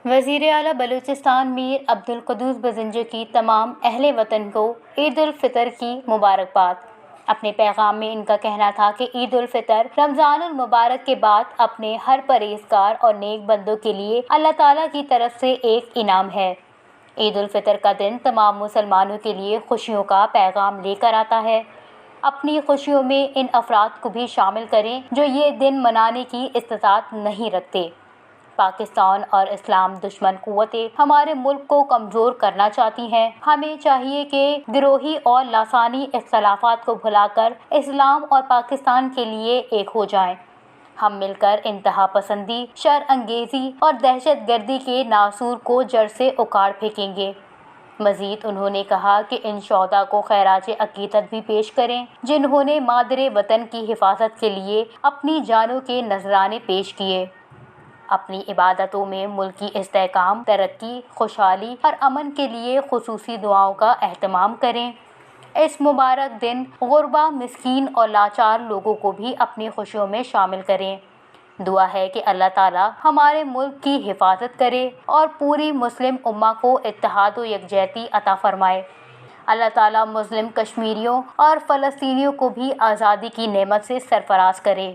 وزیر اعلیٰ بلوچستان میر عبدالقدوس بزنجر کی تمام اہل وطن کو عید الفطر کی مبارکباد۔ اپنے پیغام میں ان کا کہنا تھا کہ عید الفطر رمضان المبارک کے بعد اپنے ہر پرہیزگار اور نیک بندوں کے لیے اللہ تعالیٰ کی طرف سے ایک انعام ہے۔ عید الفطر کا دن تمام مسلمانوں کے لیے خوشیوں کا پیغام لے کر آتا ہے۔ اپنی خوشیوں میں ان افراد کو بھی شامل کریں جو یہ دن منانے کی استطاعت نہیں رکھتے۔ پاکستان اور اسلام دشمن قوتیں ہمارے ملک کو کمزور کرنا چاہتی ہیں۔ ہمیں چاہیے کہ گروہی اور لسانی اختلافات کو بھلا کر اسلام اور پاکستان کے لیے ایک ہو جائیں۔ ہم مل کر انتہا پسندی، شر انگیزی اور دہشت گردی کے ناسور کو جڑ سے اکھاڑ پھینکیں گے۔ مزید انہوں نے کہا کہ ان شہداء کو خراج عقیدت بھی پیش کریں جنہوں نے مادر وطن کی حفاظت کے لیے اپنی جانوں کے نذرانے پیش کیے۔ اپنی عبادتوں میں ملک کی استحکام، ترقی، خوشحالی اور امن کے لیے خصوصی دعاؤں کا اہتمام کریں۔ اس مبارک دن غربا، مسکین اور لاچار لوگوں کو بھی اپنی خوشیوں میں شامل کریں۔ دعا ہے کہ اللہ تعالیٰ ہمارے ملک کی حفاظت کرے اور پوری مسلم امہ کو اتحاد و یکجہتی عطا فرمائے۔ اللہ تعالیٰ مسلم کشمیریوں اور فلسطینیوں کو بھی آزادی کی نعمت سے سرفراز کرے۔